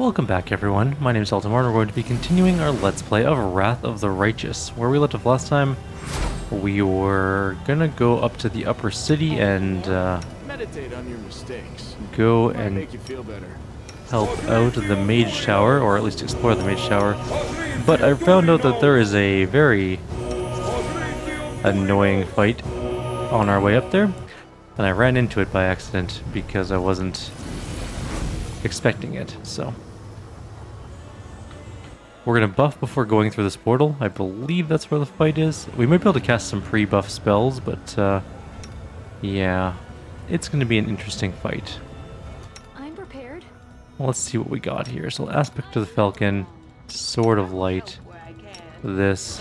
Welcome back everyone, my name is Eltimar and we're going to be continuing our Let's Play of Wrath of the Righteous. Where we left off last time, we were gonna go up to the upper city and meditate on your mistakes. go Might and make you feel better. help out the Mage Tower, or at least explore the Mage Tower. But I found out that there is a very annoying fight on our way up there, and I ran into it by accident because I wasn't expecting it, so we're gonna buff before going through this portal. I believe that's where the fight is. We might be able to cast some pre-buff spells, but yeah, it's gonna be an interesting fight. I'm prepared. Well, let's see what we got here. So aspect of the Falcon, Sword of Light, this.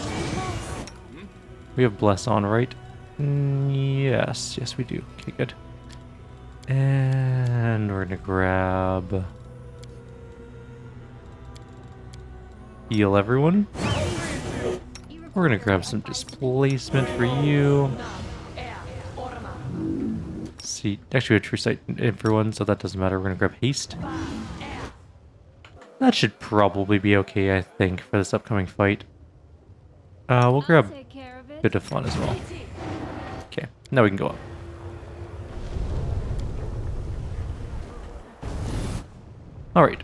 We have Bless on, right? Yes, we do. Okay, good. And we're gonna grab heal everyone. We're gonna grab some displacement for you. Let's see, actually we have True Sight in everyone, so that doesn't matter. We're gonna grab haste. That should probably be okay, I think, for this upcoming fight. We'll grab a bit of fun as well. Okay, now we can go up. Alright.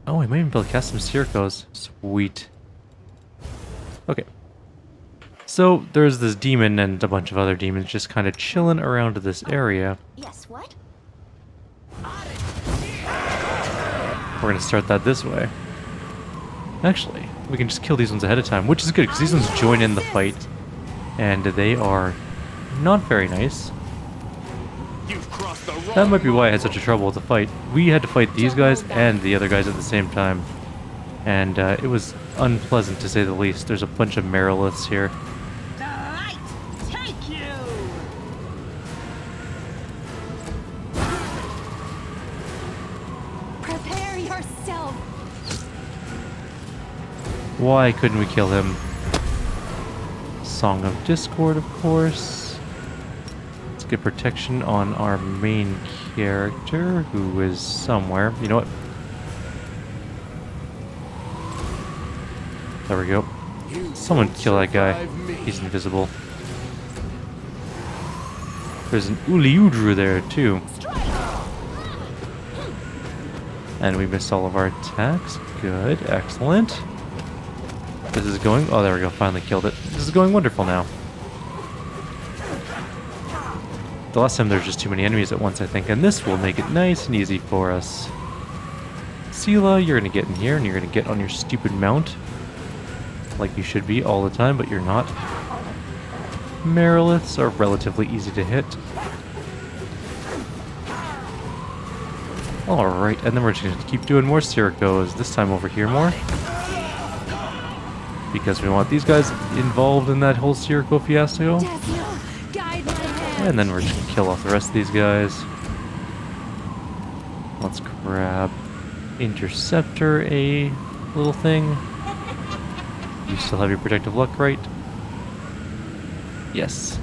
Oh, I might even be able to cast some Circos. Sweet. Okay. So, there's this demon and a bunch of other demons just kind of chilling around this area. Yes, what? We're gonna start that this way. Actually, we can just kill these ones ahead of time, which is good, because these ones join in the fight. And they are not very nice. That might be why I had such a trouble with the fight. We had to fight these guys and the other guys at the same time. And it was unpleasant to say the least. There's a bunch of Meriliths here. Take you. Prepare yourself. Why couldn't we kill him? Song of Discord, of course. Let's get protection on our main character, who is somewhere. You know what? There we go. Someone kill that guy. He's invisible. There's an Uliudru there, too. And we missed all of our attacks. Good. Excellent. This is going... Oh, there we go. Finally killed it. This is going wonderful now. The last time there were just too many enemies at once, I think. And this will make it nice and easy for us. Sela, you're going to get in here and you're going to get on your stupid mount. Like you should be all the time, but you're not. Meriliths are relatively easy to hit. Alright, and then we're just going to keep doing more Circos. This time over here more. Because we want these guys involved in that whole Circo fiasco. And then we're just going to kill off the rest of these guys. Let's grab Interceptor, a little thing. You still have your protective luck, right? Yes.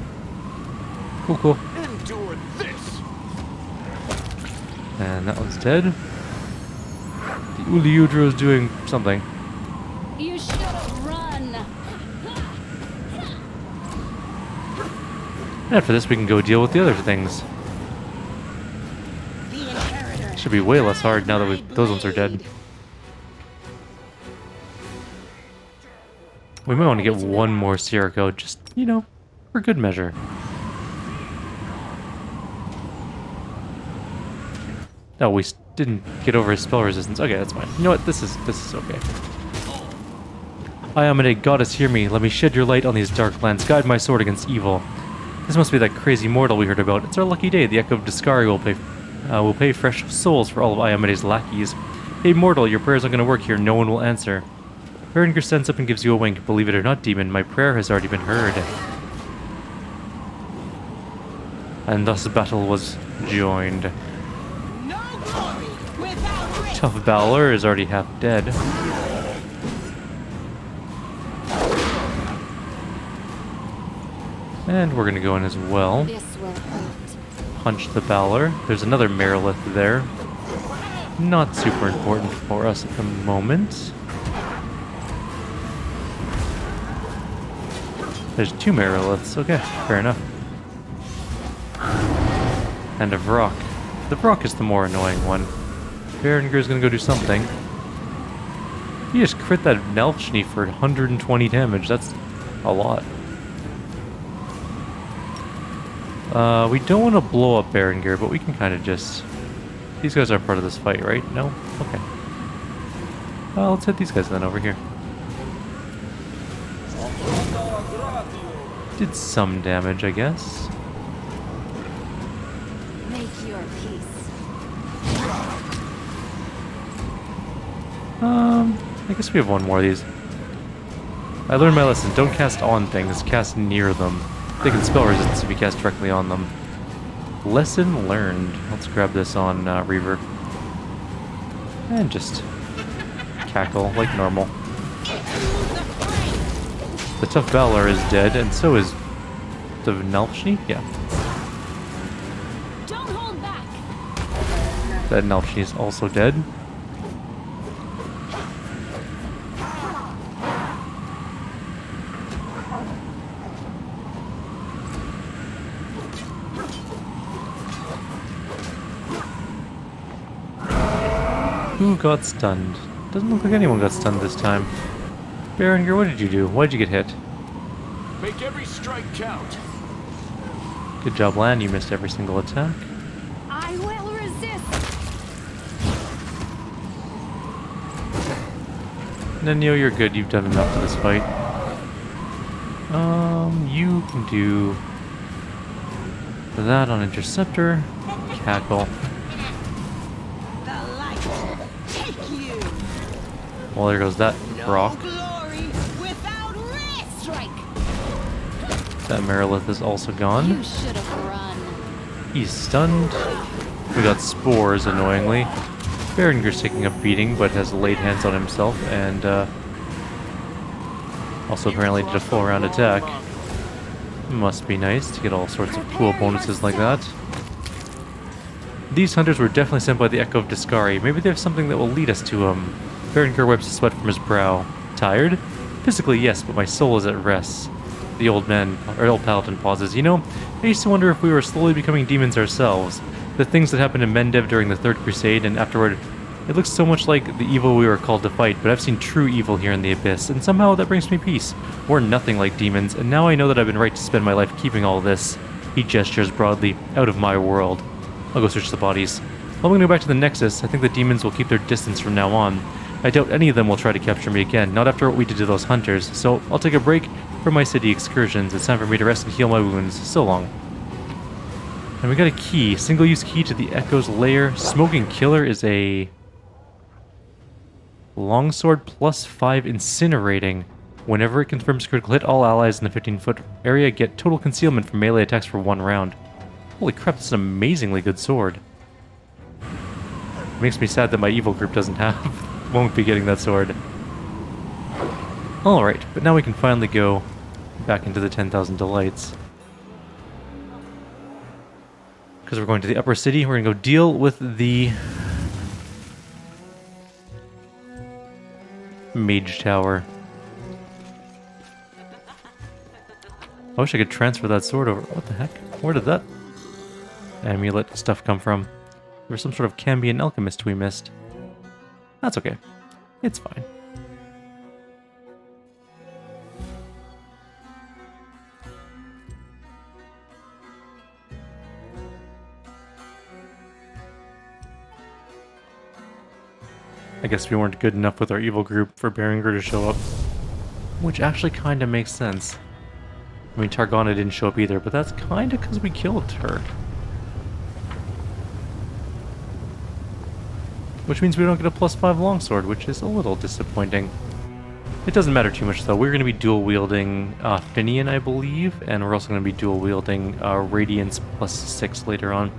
Cool, cool. Endure this. And that one's dead. The Uliudru is doing something. You should run. And after this, we can go deal with the other things. Should be way less hard now that those ones are dead. We might want to get one more Circo, just, you know, for good measure. No, we didn't get over his spell resistance. Okay, that's fine. You know what? This is okay. Iamade, goddess, hear me. Let me shed your light on these dark lands. Guide my sword against evil. This must be that crazy mortal we heard about. It's our lucky day. The Echo of Discari will pay fresh souls for all of Iamade's lackeys. Hey, mortal, your prayers aren't going to work here. No one will answer. Berengar stands up and gives you a wink. Believe it or not, demon, my prayer has already been heard. And thus battle was joined. Tough Balor is already half dead. And we're gonna go in as well. Punch the Balor. There's another Merilith there. Not super important for us at the moment. There's 2 Meriliths. Okay, fair enough. And a Vrock. The Vrock is the more annoying one. Berenger's gonna go do something. He just crit that Nelchny for 120 damage. That's a lot. We don't want to blow up Berenger, but we can kind of just... These guys are part of this fight, right? No? Okay. Well, let's hit these guys then over here. Did some damage, I guess. Make your peace. I guess we have one more of these. I learned my lesson. Don't cast on things, cast near them. They can spell resistance if you cast directly on them. Lesson learned. Let's grab this on Reaver. And just cackle like normal. The tough Valor is dead, and so is the Nelchny? Yeah. Don't hold back. That Nelchny is also dead. Who got stunned? Doesn't look like anyone got stunned this time. Berenger, what did you do? Why did you get hit? Make every strike count. Good job, Lan. You missed every single attack. I will resist. Nenio, you're good. You've done enough to this fight. You can do that on Interceptor. Cackle. Well, there goes that rock. Strike. That Merilith is also gone. You should have run. He's stunned. We got Spores, annoyingly. Berenger's taking a beating, but has laid hands on himself, and also apparently did a full round attack. Must be nice to get all sorts of cool bonuses like that. These hunters were definitely sent by the Echo of Discari. Maybe they have something that will lead us to him. Berenger wipes the sweat from his brow. Tired? Physically, yes, but my soul is at rest. The old paladin pauses. You know, I used to wonder if we were slowly becoming demons ourselves. The things that happened in Mendev during the Third Crusade and afterward, it looks so much like the evil we were called to fight, but I've seen true evil here in the Abyss, and somehow that brings me peace. We're nothing like demons, and now I know that I've been right to spend my life keeping all this. He gestures broadly, out of my world. I'll go search the bodies. I'm going to go back to the Nexus. I think the demons will keep their distance from now on. I doubt any of them will try to capture me again, not after what we did to those hunters, so I'll take a break from my city excursions. It's time for me to rest and heal my wounds. So long. And we got a key. Single-use key to the Echo's lair. Smoking Killer is a... Longsword +5 incinerating. Whenever it confirms critical hit, all allies in the 15-foot area get total concealment from melee attacks for 1 round. Holy crap, that's an amazingly good sword. It makes me sad that my evil group won't be getting that sword. Alright, but now we can finally go back into the 10,000 Delights. Because we're going to the upper city, we're going to go deal with the Mage Tower. I wish I could transfer that sword over. What the heck? Where did that amulet stuff come from? There was some sort of Cambion alchemist we missed. That's okay. It's fine. I guess we weren't good enough with our evil group for Berenger to show up. Which actually kind of makes sense. I mean, Targana didn't show up either, but that's kind of because we killed her. Which means we don't get a +5 longsword, which is a little disappointing. It doesn't matter too much though. We're going to be dual wielding Finian, I believe, and we're also going to be dual wielding Radiance +6 later on.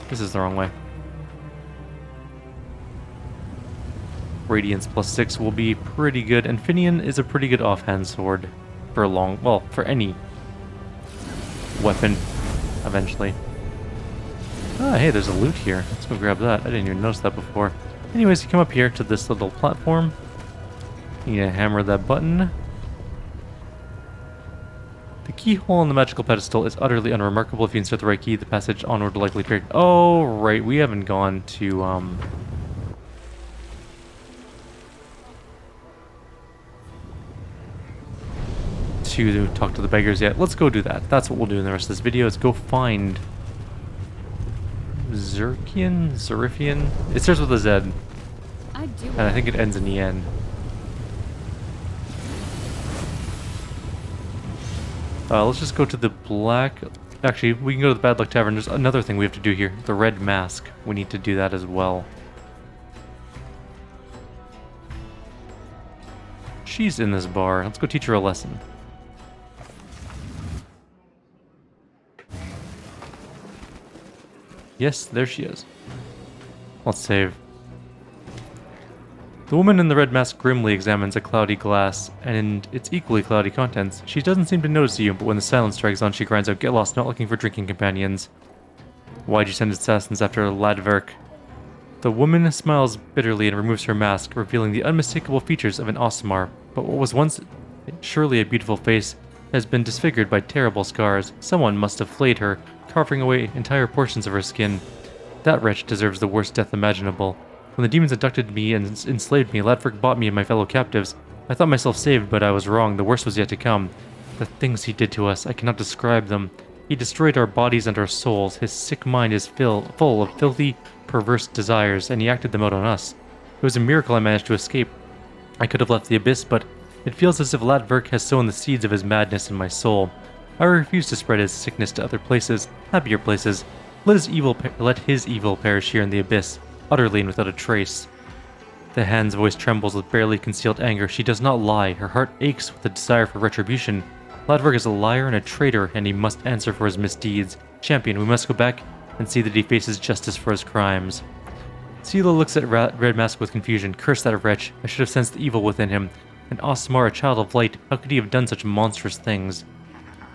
This is the wrong way. Radiance +6 will be pretty good, and Finian is a pretty good offhand sword for for any weapon, eventually. Ah, hey, there's a loot here. Let's go grab that. I didn't even notice that before. Anyways, you come up here to this little platform. You need to hammer that button. The keyhole on the magical pedestal is utterly unremarkable. If you insert the right key, the passage onward will likely appear. Oh, right, we haven't gone to talk to the beggars yet. Let's go do that. That's what we'll do in the rest of this video, is go find Zerifian? It starts with a Z, and I think it ends in EN. Let's just go to the black... Actually, we can go to the Bad Luck Tavern. There's another thing we have to do here. The Red Mask. We need to do that as well. She's in this bar. Let's go teach her a lesson. Yes, there she is. Let's save. The woman in the red mask grimly examines a cloudy glass and its equally cloudy contents. She doesn't seem to notice you, but when the silence drags on, she cries out, "Get lost, not looking for drinking companions. Why'd you send assassins after Ladverk?" The woman smiles bitterly and removes her mask, revealing the unmistakable features of an Eltimar. But what was once surely a beautiful face has been disfigured by terrible scars. Someone must have flayed her, carving away entire portions of her skin. That wretch deserves the worst death imaginable. When the demons abducted me and enslaved me, Ladverk bought me and my fellow captives. I thought myself saved, but I was wrong. The worst was yet to come. The things he did to us, I cannot describe them. He destroyed our bodies and our souls. His sick mind is full of filthy, perverse desires, and he acted them out on us. It was a miracle I managed to escape. I could have left the abyss, but it feels as if Ladverk has sown the seeds of his madness in my soul. I refuse to spread his sickness to other places, happier places. Let his evil perish here in the abyss, utterly and without a trace. The hand's voice trembles with barely concealed anger. She does not lie. Her heart aches with a desire for retribution. Ladverk is a liar and a traitor, and he must answer for his misdeeds. Champion, we must go back and see that he faces justice for his crimes. Sela looks at Red Mask with confusion. Curse that wretch. I should have sensed the evil within him. An Eltimar, a child of light. How could he have done such monstrous things?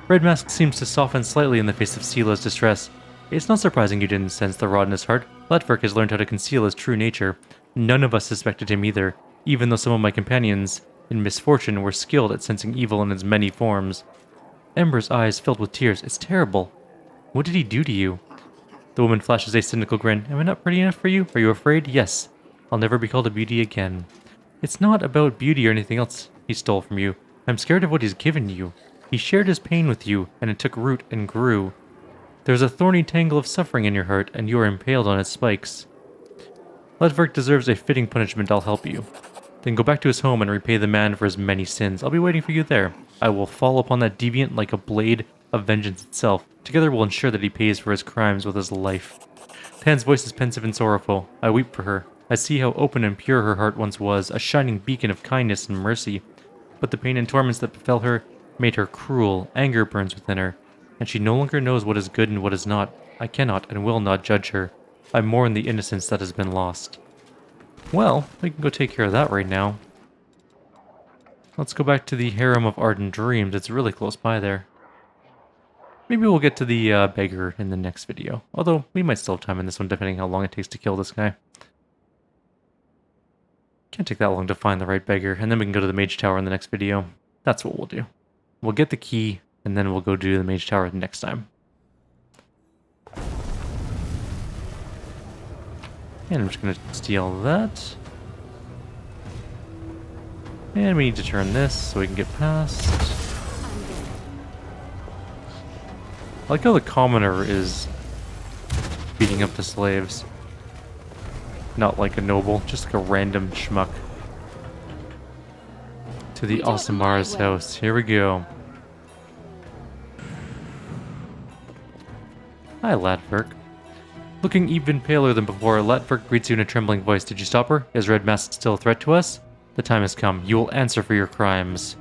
Red Mask seems to soften slightly in the face of Sela's distress. It's not surprising you didn't sense the rot in his heart. Ladverk has learned how to conceal his true nature. None of us suspected him either, even though some of my companions in misfortune were skilled at sensing evil in its many forms. Ember's eyes filled with tears. It's terrible. What did he do to you? The woman flashes a cynical grin. Am I not pretty enough for you? Are you afraid? Yes. I'll never be called a beauty again. It's not about beauty or anything else he stole from you. I'm scared of what he's given you. He shared his pain with you, and it took root and grew. There's a thorny tangle of suffering in your heart, and you are impaled on its spikes. Ladverk deserves a fitting punishment. I'll help you. Then go back to his home and repay the man for his many sins. I'll be waiting for you there. I will fall upon that deviant like a blade of vengeance itself. Together we'll ensure that he pays for his crimes with his life. Tan's voice is pensive and sorrowful. I weep for her. I see how open and pure her heart once was, a shining beacon of kindness and mercy. But the pain and torments that befell her made her cruel. Anger burns within her, and she no longer knows what is good and what is not. I cannot and will not judge her. I mourn the innocence that has been lost. Well, we can go take care of that right now. Let's go back to the Harem of Ardent Dreams. It's really close by there. Maybe we'll get to the beggar in the next video. Although, we might still have time in this one, depending how long it takes to kill this guy. Can't take that long to find the right beggar, and then we can go to the Mage Tower in the next video. That's what we'll do. We'll get the key, and then we'll go do the Mage Tower next time. And I'm just going to steal that. And we need to turn this so we can get past. I like how the commoner is beating up the slaves. Not like a noble, just like a random schmuck. To the Eltimar's house. Here we go. Hi, Ladverk. Looking even paler than before, Ladverk greets you in a trembling voice. Did you stop her? Is Red Mask still a threat to us? The time has come. You will answer for your crimes.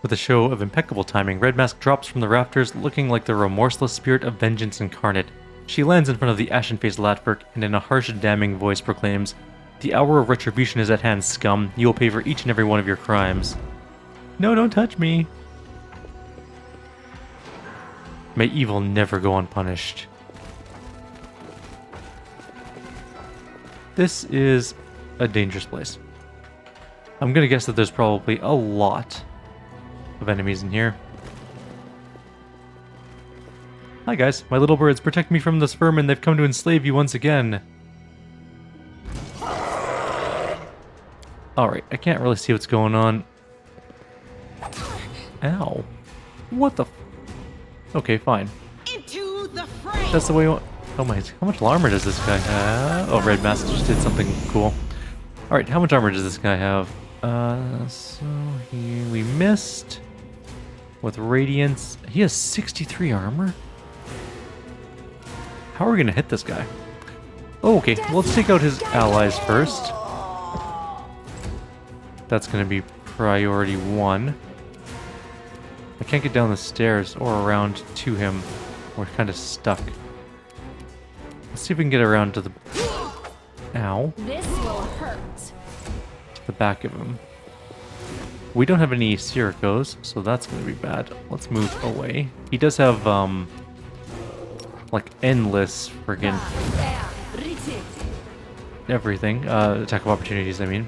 With a show of impeccable timing, Red Mask drops from the rafters, looking like the remorseless spirit of vengeance incarnate. She lands in front of the ashen-faced Ladverk and in a harsh, damning voice proclaims, The hour of retribution is at hand, scum. You will pay for each and every one of your crimes. No, don't touch me. May evil never go unpunished. This is a dangerous place. I'm gonna guess that there's probably a lot of enemies in here. Hi guys, my little birds, protect me from this vermin. They've come to enslave you once again. Alright, I can't really see what's going on. Ow. What the f— Okay, fine. Into the fray. That's the way you want— Oh my, how much armor does this guy have? Oh, Red Mask just did something cool. Alright, how much armor does this guy have? So we missed. With Radiance, he has 63 armor? How are we gonna hit this guy? Oh, okay, well, let's take out his allies first. That's gonna be priority 1. I can't get down the stairs or around to him. We're kind of stuck. Let's see if we can get around to the— Ow. This will hurt. To the back of him. We don't have any Sirocos, so that's gonna be bad. Let's move away. He does have, like, endless friggin' everything. Attack of opportunities, I mean.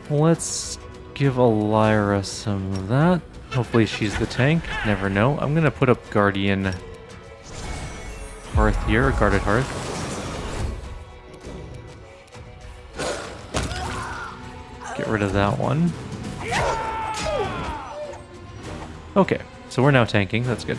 Let's give Elira some of that. Hopefully she's the tank. Never know. I'm gonna put up Guardian Hearth here, a Guarded Hearth. Get rid of that one. Okay, so we're now tanking. That's good.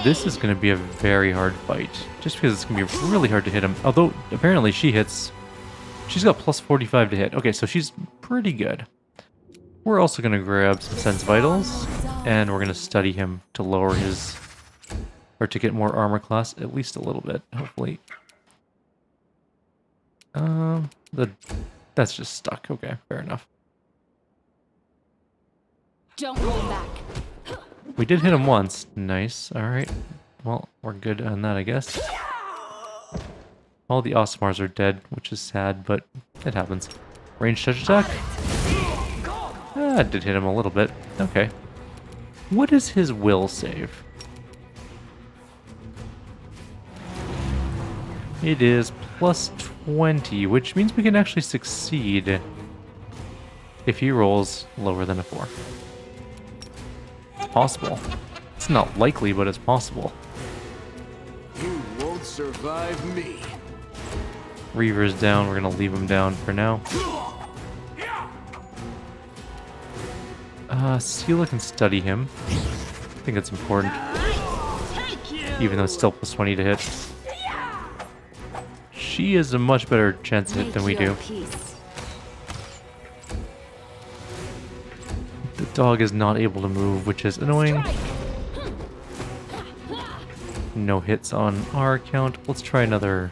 This is going to be a very hard fight, just because it's going to be really hard to hit him. Although, apparently she hits— She's got plus 45 to hit. Okay, so she's pretty good. We're also going to grab some Sense Vitals, and we're going to study him to lower his— or to get more armor class, at least a little bit, hopefully. That's just stuck. Okay, fair enough. Don't hold back. We did hit him once. Nice. Alright. Well, we're good on that, I guess. All the Osmars are dead, which is sad, but it happens. Range touch attack? Ah, it did hit him a little bit. Okay. What is his will save? It is plus 20, which means we can actually succeed if he rolls lower than a 4. Possible. It's not likely, but it's possible. You won't survive me. Reaver's down. We're going to leave him down for now. Sela can study him. I think it's important. Even though it's still plus 20 to hit. She has a much better chance to hit than we do. The dog is not able to move, which is annoying. No hits on our account. Let's try another.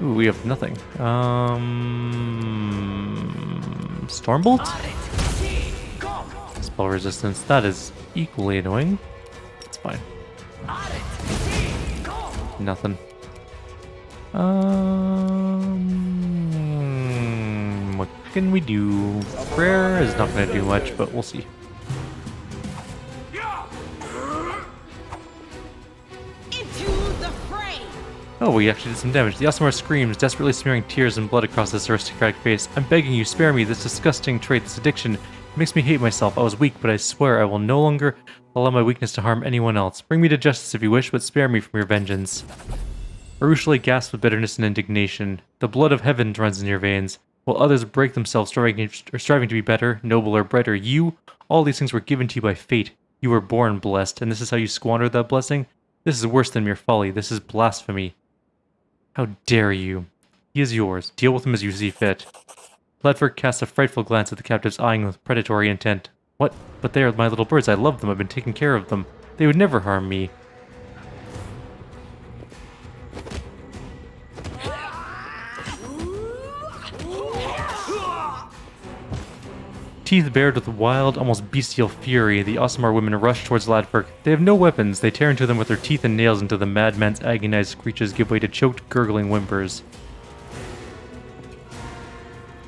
Ooh, we have nothing. Stormbolt? Spell resistance. That is equally annoying. It's fine. Nothing. What can we do? Prayer is not going to do much, but we'll see. Oh, we actually did some damage. The Eltimar screams, desperately smearing tears and blood across this aristocratic face. I'm begging you, spare me. This disgusting trait, this addiction, it makes me hate myself. I was weak, but I swear I will no longer allow my weakness to harm anyone else. Bring me to justice if you wish, but spare me from your vengeance. Arushale gasps with bitterness and indignation. The blood of heaven runs in your veins, while others break themselves striving to be better, nobler, brighter. You, all these things were given to you by fate. You were born blessed, and this is how you squander that blessing? This is worse than mere folly. This is blasphemy. How dare you? He is yours. Deal with him as you see fit. Ledford casts a frightful glance at the captives, eyeing with predatory intent. What? But they are my little birds. I love them. I've been taking care of them. They would never harm me. teeth bared with wild, almost bestial fury, the Aasimar women rush towards Ladfurk. They have no weapons. They tear into them with their teeth and nails until the madman's agonized screeches give way to choked, gurgling whimpers.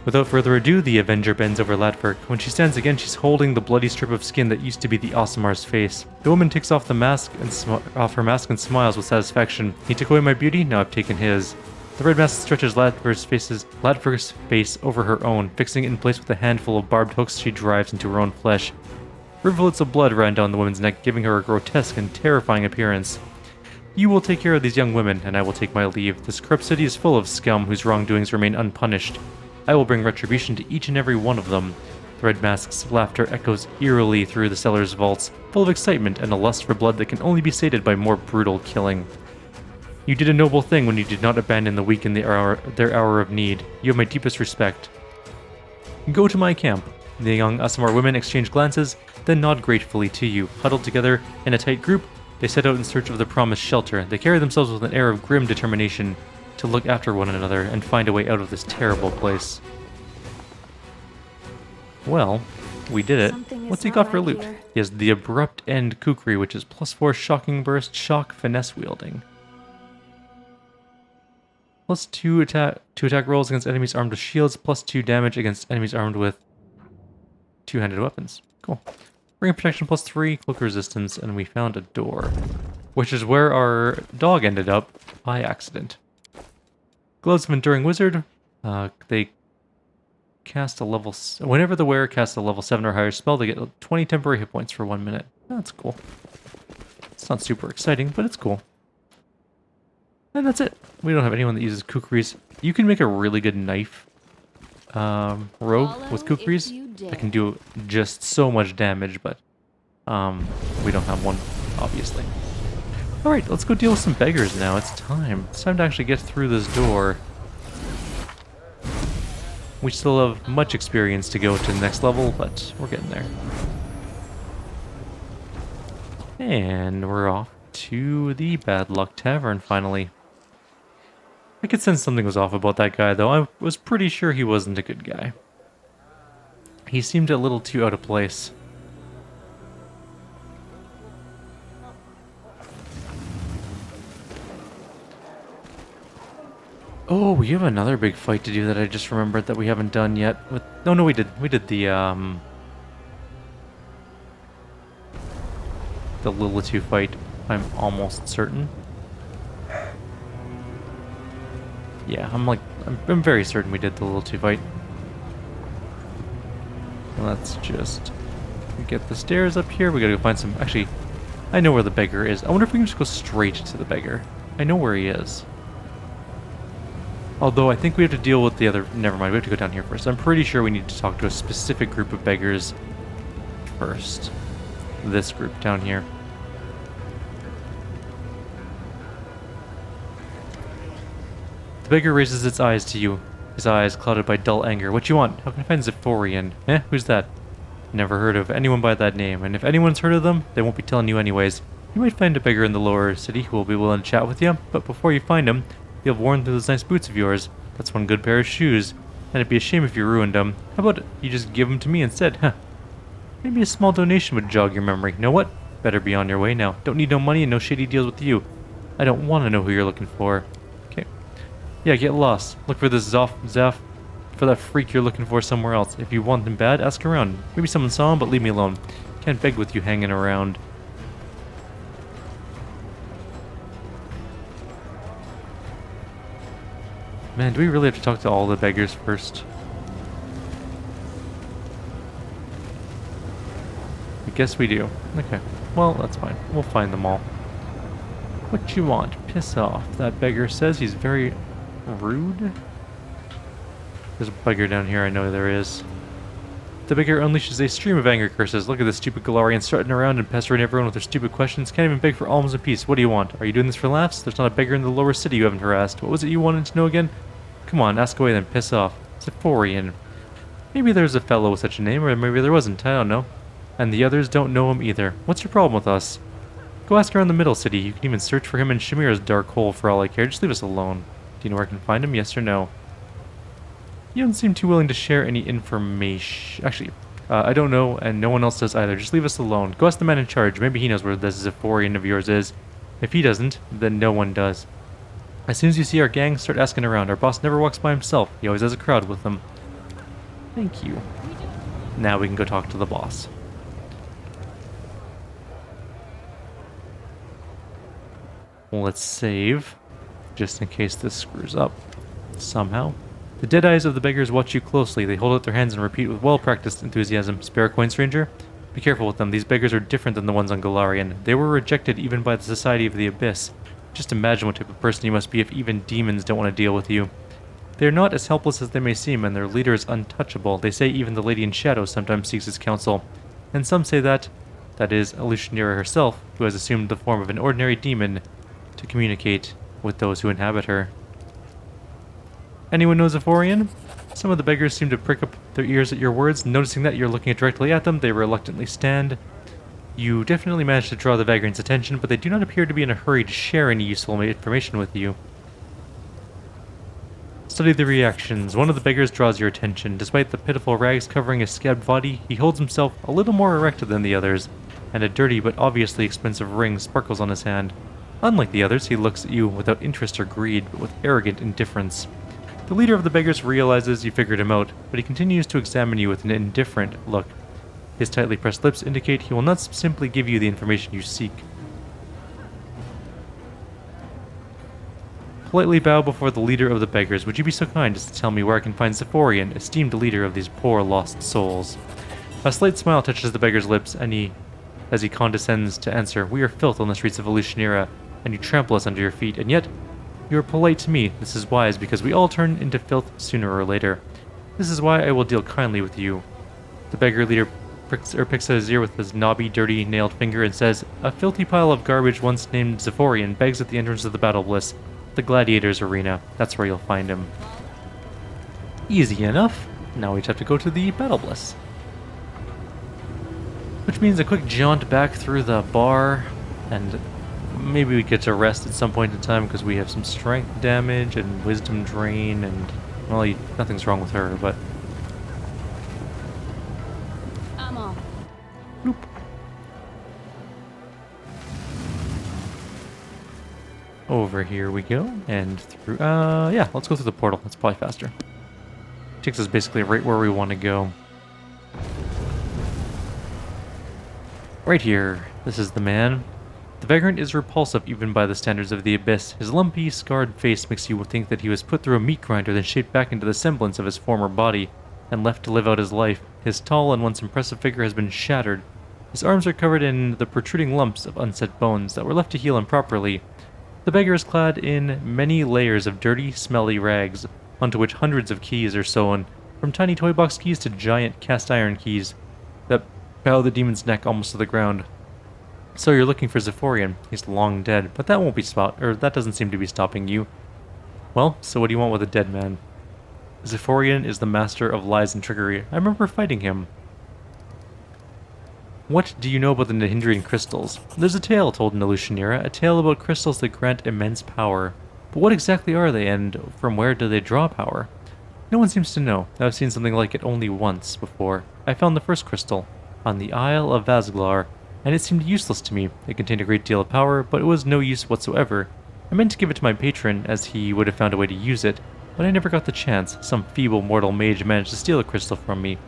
Without further ado, the Avenger bends over Ladfurk. When she stands again, she's holding the bloody strip of skin that used to be the Aasimar's face. The woman takes off the mask and her mask and smiles with satisfaction. He took away my beauty, now I've taken his. The red mask stretches Ladfurk's face over her own, fixing it in place with a handful of barbed hooks she drives into her own flesh. Rivulets of blood ran down the woman's neck, giving her a grotesque and terrifying appearance. You will take care of these young women, and I will take my leave. This corrupt city is full of scum whose wrongdoings remain unpunished. I will bring retribution to each and every one of them. The red mask's laughter echoes eerily through the cellar's vaults, full of excitement and a lust for blood that can only be sated by more brutal killing. You did a noble thing when you did not abandon the weak in their hour of need. You have my deepest respect. Go to my camp. The young Aasimar women exchange glances, then nod gratefully to you. Huddled together in a tight group, they set out in search of the promised shelter. They carry themselves with an air of grim determination to look after one another and find a way out of this terrible place. Well, we did it. What's he got for loot? He has the Abrupt End Kukri, which is +4 Shocking Burst, Shock, Finesse Wielding. +2 attack rolls against enemies armed with shields, +2 damage against enemies armed with two-handed weapons. Cool. Ring protection +3, cloak resistance, and we found a door, which is where our dog ended up by accident. Gloves of Enduring Wizard. They cast a level... Whenever the wearer casts a level 7 or higher spell, they get 20 temporary hit points for 1 minute. That's cool. It's not super exciting, but it's cool. And that's it. We don't have anyone that uses kukris. You can make a really good knife rogue with kukris that can do just so much damage, but we don't have one, obviously. Alright, let's go deal with some beggars now. It's time. It's time to actually get through this door. We still have much experience to go to the next level, but we're getting there. And we're off to the Bad Luck Tavern, finally. I could sense something was off about that guy, though. I was pretty sure he wasn't a good guy. He seemed a little too out of place. Oh, we have another big fight to do that I just remembered that we haven't done yet. With no, we did. We did the Lilitu fight. I'm almost certain. Yeah, I'm very certain we did the Lilitu fight. Let's just get the stairs up here. We gotta go find some. Actually, I know where the beggar is. I wonder if we can just go straight to the beggar. I know where he is. Although I think we have to deal with the other... Never mind, we have to go down here first. I'm pretty sure we need to talk to a specific group of beggars first. This group down here. The beggar raises its eyes to you, his eyes clouded by dull anger. What you want? How can I find Zephyrian? Who's that? Never heard of anyone by that name, and if anyone's heard of them, they won't be telling you anyways. You might find a beggar in the lower city who will be willing to chat with you, but before you find him, you'll have worn through those nice boots of yours. That's one good pair of shoes, and it'd be a shame if you ruined them. How about you just give them to me instead, huh? Maybe a small donation would jog your memory. Know what? Better be on your way now. Don't need no money and no shady deals with you. I don't want to know who you're looking for. Okay. Yeah, get lost. Look for this Zaf, for that freak you're looking for somewhere else. If you want him bad, ask around. Maybe someone saw him, but leave me alone. Can't beg with you hanging around. Man, do we really have to talk to all the beggars first? I guess we do. Okay. Well, that's fine. We'll find them all. What you want? Piss off. That beggar says he's very rude. There's a beggar down here, I know there is. The beggar unleashes a stream of anger curses. Look at this stupid Galarian strutting around and pestering everyone with their stupid questions. Can't even beg for alms and peace. What do you want? Are you doing this for laughs? There's not a beggar in the lower city you haven't harassed. What was it you wanted to know again? Come on, ask away then. Piss off. Zephyrian. Maybe there's a fellow with such a name, or maybe there wasn't. I don't know. And the others don't know him either. What's your problem with us? Go ask around the middle city. You can even search for him in Shamira's dark hole for all I care. Just leave us alone. Do you know where I can find him? Yes or no? You don't seem too willing to share any information. Actually, I don't know, and no one else does either. Just leave us alone. Go ask the man in charge. Maybe he knows where this Zephyrian of yours is. If he doesn't, then no one does. As soon as you see our gang, start asking around. Our boss never walks by himself. He always has a crowd with him. Thank you. Now we can go talk to the boss. Let's save, just in case this screws up somehow. The dead eyes of the beggars watch you closely. They hold out their hands and repeat with well-practiced enthusiasm. Spare a coin, stranger? Be careful with them. These beggars are different than the ones on Golarion. They were rejected even by the Society of the Abyss. Just imagine what type of person you must be if even demons don't want to deal with you. They are not as helpless as they may seem, and their leader is untouchable. They say even the Lady in Shadow sometimes seeks his counsel. And some say that is, Elutionira herself, who has assumed the form of an ordinary demon to communicate with those who inhabit her. Anyone know Zephyrian? Some of the beggars seem to prick up their ears at your words. Noticing that you're looking directly at them, they reluctantly stand. You definitely managed to draw the vagrants' attention, but they do not appear to be in a hurry to share any useful information with you. Study the reactions. One of the beggars draws your attention. Despite the pitiful rags covering his scabbed body, he holds himself a little more erect than the others, and a dirty but obviously expensive ring sparkles on his hand. Unlike the others, he looks at you without interest or greed, but with arrogant indifference. The leader of the beggars realizes you figured him out, but he continues to examine you with an indifferent look. His tightly pressed lips indicate he will not simply give you the information you seek. Politely bow before the leader of the beggars. Would you be so kind as to tell me where I can find Zephyrian, esteemed leader of these poor lost souls? A slight smile touches the beggar's lips, and as he condescends to answer, we are filth on the streets of Elutionira, and you trample us under your feet, and yet you are polite to me. This is wise, because we all turn into filth sooner or later. This is why I will deal kindly with you. The beggar leader picks at his ear with his knobby, dirty, nailed finger and says, a filthy pile of garbage once named Zephyrian begs at the entrance of the Battle Bliss, the Gladiators Arena. That's where you'll find him. Easy enough. Now we just have to go to the Battle Bliss. Which means a quick jaunt back through the bar, and maybe we get to rest at some point in time because we have some strength damage and wisdom drain, and well, nothing's wrong with her, but I'm off. bloop. Over here we go, and through. Yeah, let's go through the portal. That's probably faster. Takes us basically right where we want to go. Right here. This is the man. The vagrant is repulsive even by the standards of the Abyss. His lumpy, scarred face makes you think that he was put through a meat grinder, then shaped back into the semblance of his former body, and left to live out his life. His tall and once impressive figure has been shattered. His arms are covered in the protruding lumps of unset bones that were left to heal improperly. The beggar is clad in many layers of dirty, smelly rags, onto which hundreds of keys are sewn, from tiny toy box keys to giant cast iron keys that bow the demon's neck almost to the ground. So you're looking for Zephyrian. He's long dead, but that won't be that doesn't seem to be stopping you. Well, so what do you want with a dead man? Zephyrian is the master of lies and trickery. I remember fighting him. What do you know about the Nahindrian crystals? There's a tale told in Elutionira, a tale about crystals that grant immense power. But what exactly are they, and from where do they draw power? No one seems to know. I've seen something like it only once before. I found the first crystal on the Isle of Vazglar, and it seemed useless to me. It contained a great deal of power, but it was no use whatsoever. I meant to give it to my patron, as he would have found a way to use it, but I never got the chance. Some feeble mortal mage managed to steal the crystal from me.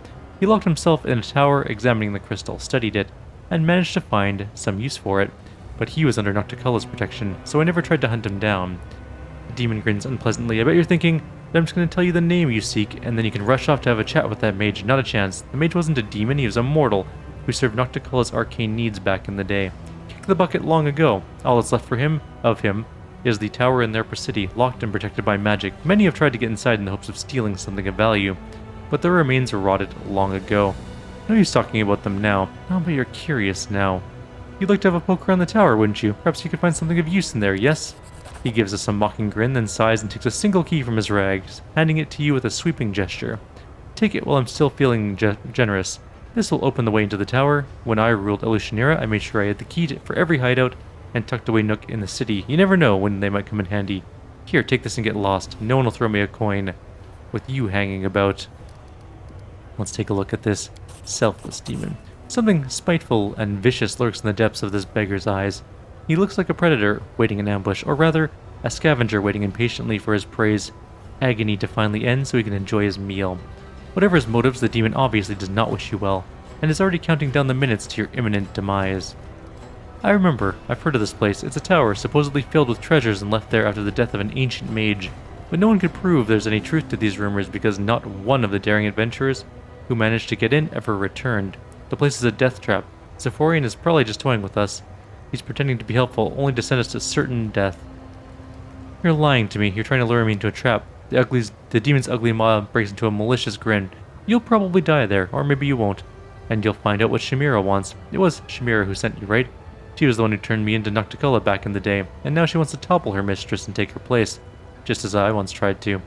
He locked himself in a tower, examining the crystal, studied it, and managed to find some use for it, but he was under Nocticulla's protection, so I never tried to hunt him down. The demon grins unpleasantly. I bet you're thinking that I'm just going to tell you the name you seek, and then you can rush off to have a chat with that mage. Not a chance. The mage wasn't a demon, he was a mortal, who served Nocticulla's arcane needs back in the day. Kicked the bucket long ago. All that's left of him, is the tower in their city, locked and protected by magic. Many have tried to get inside in the hopes of stealing something of value, but their remains were rotted long ago. No use talking about them now. Oh, but you're curious now. You'd like to have a poke around the tower, wouldn't you? Perhaps you could find something of use in there, yes? He gives us a mocking grin, then sighs and takes a single key from his rags, handing it to you with a sweeping gesture. Take it while I'm still feeling generous. This will open the way into the tower. When I ruled Elutionira, I made sure I had the key for every hideout and tucked away nook in the city. You never know when they might come in handy. Here, take this and get lost. No one will throw me a coin with you hanging about. Let's take a look at this selfless demon. Something spiteful and vicious lurks in the depths of this beggar's eyes. He looks like a predator waiting in ambush, or rather, a scavenger waiting impatiently for his prey's agony to finally end so he can enjoy his meal. Whatever his motives, the demon obviously does not wish you well, and is already counting down the minutes to your imminent demise. I remember, I've heard of this place. It's a tower supposedly filled with treasures and left there after the death of an ancient mage, but no one could prove there's any truth to these rumors because not one of the daring adventurers who managed to get in ever returned. The place is a death trap. Zephorian is probably just toying with us. He's pretending to be helpful, only to send us to certain death. You're lying to me. You're trying to lure me into a trap. The demon's ugly smile breaks into a malicious grin. You'll probably die there, or maybe you won't. And you'll find out what Chimera wants. It was Chimera who sent you, right? She was the one who turned me into Nocticola back in the day, and now she wants to topple her mistress and take her place, just as I once tried to.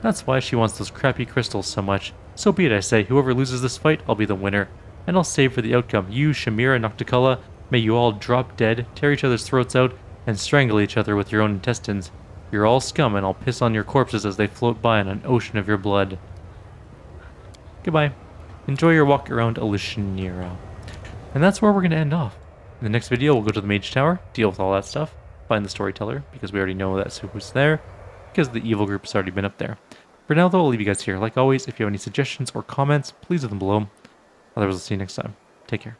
That's why she wants those crappy crystals so much. So be it, I say. Whoever loses this fight, I'll be the winner. And I'll save for the outcome. You, Chimera, Nocticola, may you all drop dead, tear each other's throats out, and strangle each other with your own intestines. You're all scum, and I'll piss on your corpses as they float by in an ocean of your blood. Goodbye. Enjoy your walk around Elishanera. And that's where we're going to end off. In the next video, we'll go to the Mage Tower, deal with all that stuff, find the Storyteller, because we already know that's who's there, because the evil group has already been up there. For now, though, I'll leave you guys here. Like always, if you have any suggestions or comments, please leave them below. Otherwise, I'll see you next time. Take care.